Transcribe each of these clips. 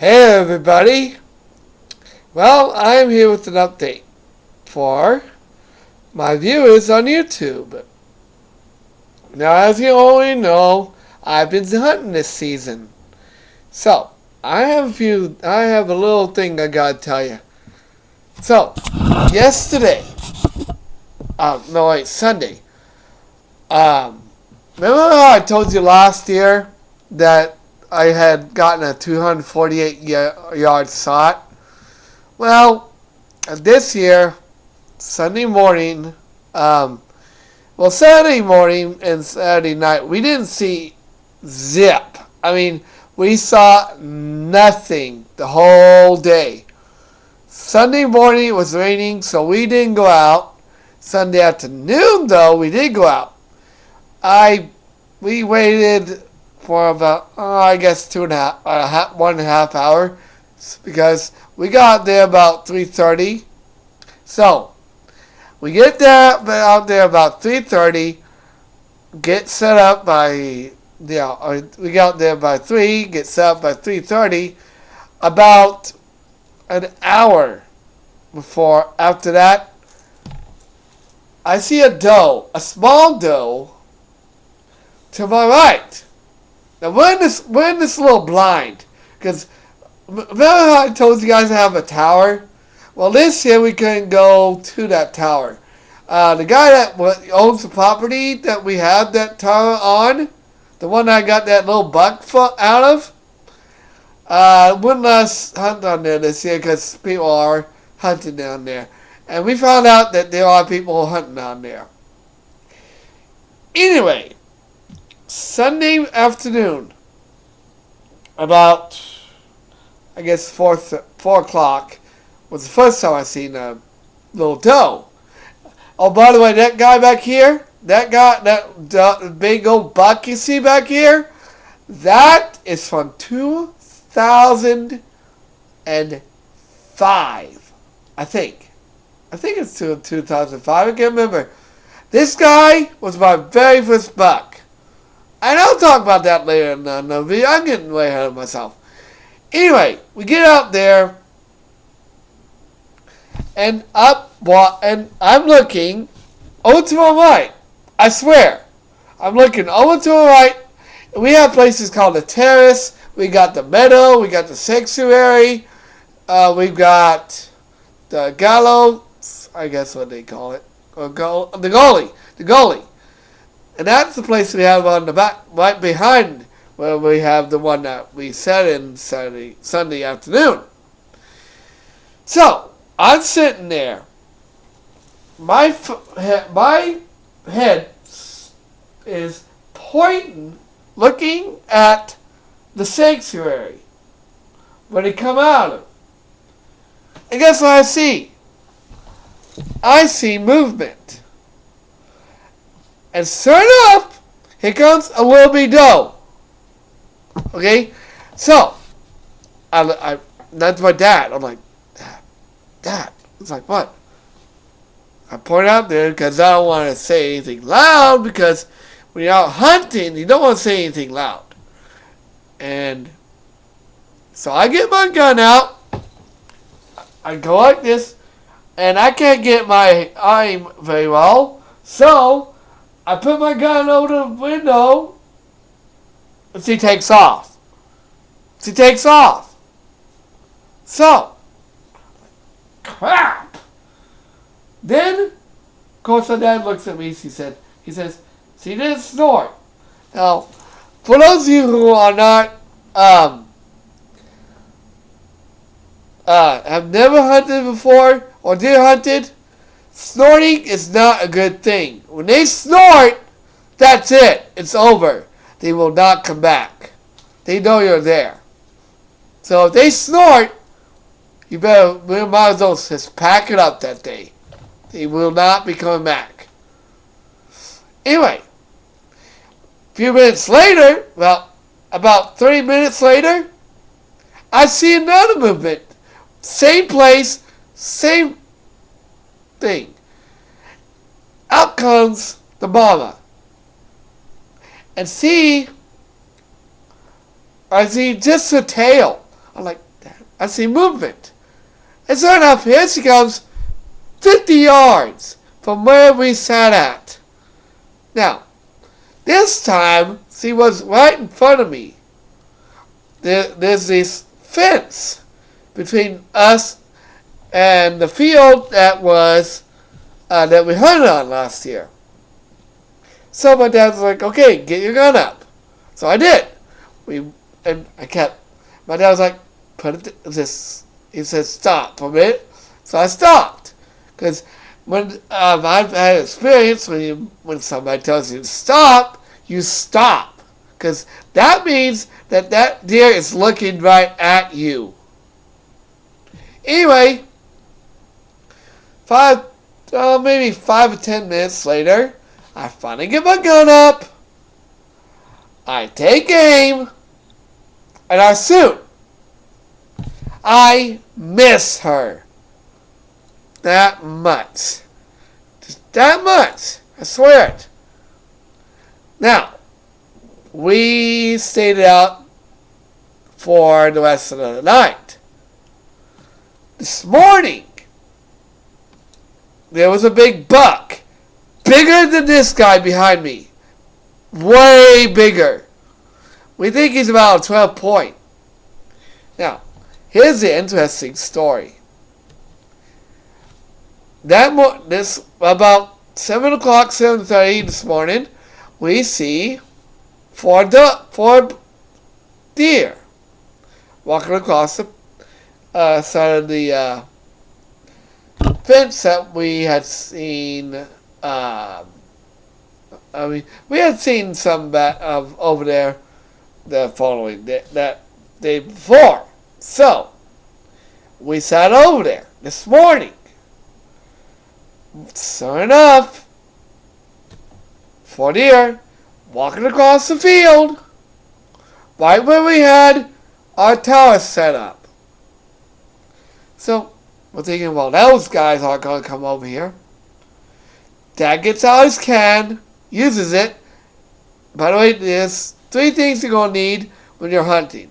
Hey everybody! Well, I'm here with an update for my viewers on YouTube. Now, as you already know, I've been hunting this season. So, I have a little thing I gotta tell you. So, yesterday, Sunday. Remember how I told you last year that I had gotten a 248 yard shot? Well, this year, Sunday morning, Saturday morning and Saturday night, we didn't see zip. I mean, we saw nothing the whole day. Sunday morning it was raining, so we didn't go out. Sunday afternoon, though, we did go out. We waited for about, I guess, 1.5 hours, because we got there about 3:30. So we get there out there about 3:30. Get set up by we got out there by 3. Get set up by 3:30. About an hour before after that, I see a doe, a small doe, to my right. Now we're in this little blind, because remember how I told you guys I have a tower? Well, this year we couldn't go to that tower. The guy that owns the property that we have that tower on, the one I got that little buck foot out of, wouldn't let us hunt on there this year because people are hunting down there. And we found out that there are people hunting down there. Anyway, Sunday afternoon, about, I guess, 4 o'clock, was the first time I seen a little doe. Oh, by the way, that guy back here, that big old buck you see back here, that is from 2005, I think. I think it's 2005, I can't remember. This guy was my very first buck. And I'll talk about that later in the video. I'm getting way ahead of myself. Anyway, we get out there, and I'm looking over to my right. I swear, I'm looking over to my right. We have places called the terrace. We got the meadow. We got the sanctuary. We've got the gallows. I guess what they call it. The gully. And that's the place we have on the back, right behind where we have the one that we set in Sunday afternoon. So, I'm sitting there. My head is pointing, looking at the sanctuary where they come out of. And guess what I see? I see movement. And sure enough, here comes a little bitty doe. Okay? So, that's my dad. I'm like, Dad. It's like, what? I point out there because I don't want to say anything loud, because when you're out hunting, you don't want to say anything loud. And so I get my gun out. I go like this, and I can't get my aim very well. So I put my gun over the window, and she takes off. So, crap. Then, of course, my dad looks at me. He says, "She didn't snort." Now, for those of you who are not have never hunted before or did hunted, snorting is not a good thing. When they snort, that's it. It's over. They will not come back. They know you're there. So if they snort, we might as well just pack it up that day. They will not be coming back. Anyway, a few minutes later, about 30 minutes later, I see another movement. Same place, same thing. Out comes the mama. And I see just a tail. I'm like, I see movement. And sure enough, here she comes 50 yards from where we sat at. Now, this time, she was right in front of me. There's this fence between us and the field that we hunted on last year. So my dad was like, okay, get your gun up. So I did. My dad was like, he said stop for a minute. So I stopped. Because when I've had experience, when somebody tells you to stop, you stop. Because that means that deer is looking right at you. Anyway, maybe 5 or 10 minutes later, I finally get my gun up. I take aim. And I shoot. I miss her. That much. Just that much. I swear it. Now, we stayed out for the rest of the night. This morning, there was a big buck. Bigger than this guy behind me. Way bigger. We think he's about 12 point. Now, here's the interesting story. This about 7 o'clock, 7:30 this morning, we see four deer walking across the side of the fence that we had seen. We had seen some over there the following day, that day before. So we sat over there this morning. Sure enough, 4 deer walking across the field, right where we had our tower set up. So we're thinking, well, those guys aren't going to come over here. Dad gets out his can, uses it. By the way, there's 3 things you're going to need when you're hunting.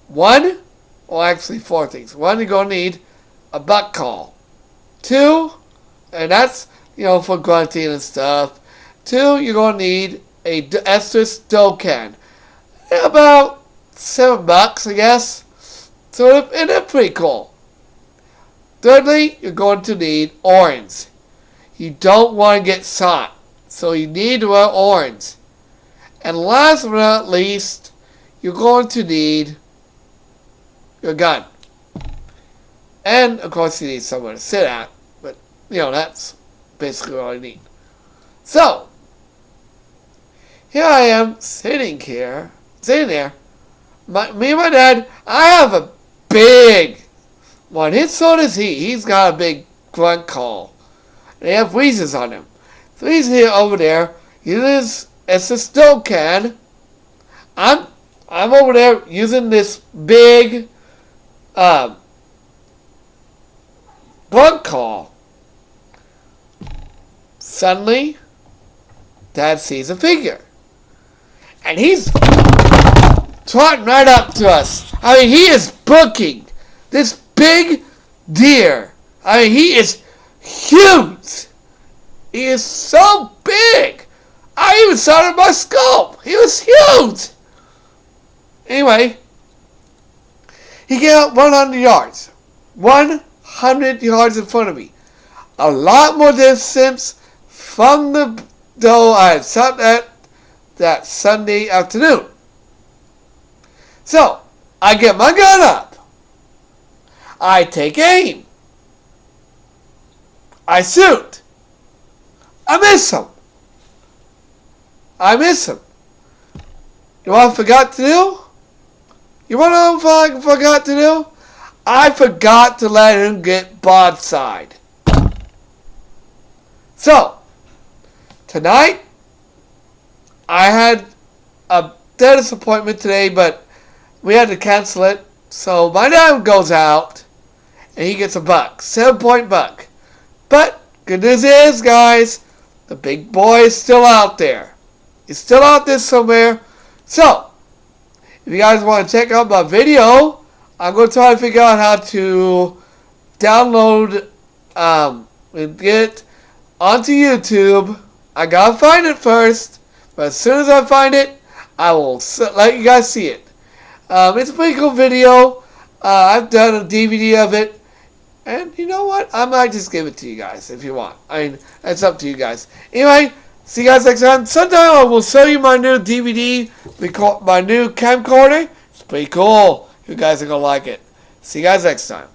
1, or actually 4 things. 1, you're going to need a buck call. 2, and that's, for grunting and stuff. 2, you're going to need a estrus doe can. About $7, I guess. So, and they're pretty cool. Thirdly, you're going to need orange. You don't want to get shot, so you need to wear orange. And last but not least, you're going to need your gun. And, of course, you need somewhere to sit at, but, that's basically all you need. So, here I am, sitting there. Me and my dad, I have a big one. So does he. He's got a big grunt call. They have wheezes on him. So he's here over there. It's a stove can. I'm over there using this big grunt call. Suddenly, Dad sees a figure. And he's trotting right up to us. He is booking this big deer. He is huge. He is so big. I even saw it in my scope. He was huge. Anyway, he got 100 yards. 100 yards in front of me. A lot more distance from the doe I had shot at that Sunday afternoon. So, I get my gun up. I take aim. I shoot. I miss him. You know what I forgot to do? You want to know what I forgot to do? I forgot to let him get broadside. So, tonight, I had a dentist appointment today, but we had to cancel it. So my dad goes out, and he gets a buck, 7-point buck. But good news is, guys, the big boy is still out there. He's still out there somewhere. So, if you guys want to check out my video I'm going to try to figure out how to download and get onto YouTube. I gotta find it first, but as soon as I find it, I will let you guys see it. It's a pretty cool video. I've done a DVD of it, and you know what? I might just give it to you guys if you want. I mean, that's up to you guys. Anyway, see you guys next time. Sometime I will show you my new DVD, my new camcorder. It's pretty cool. You guys are gonna like it. See you guys next time.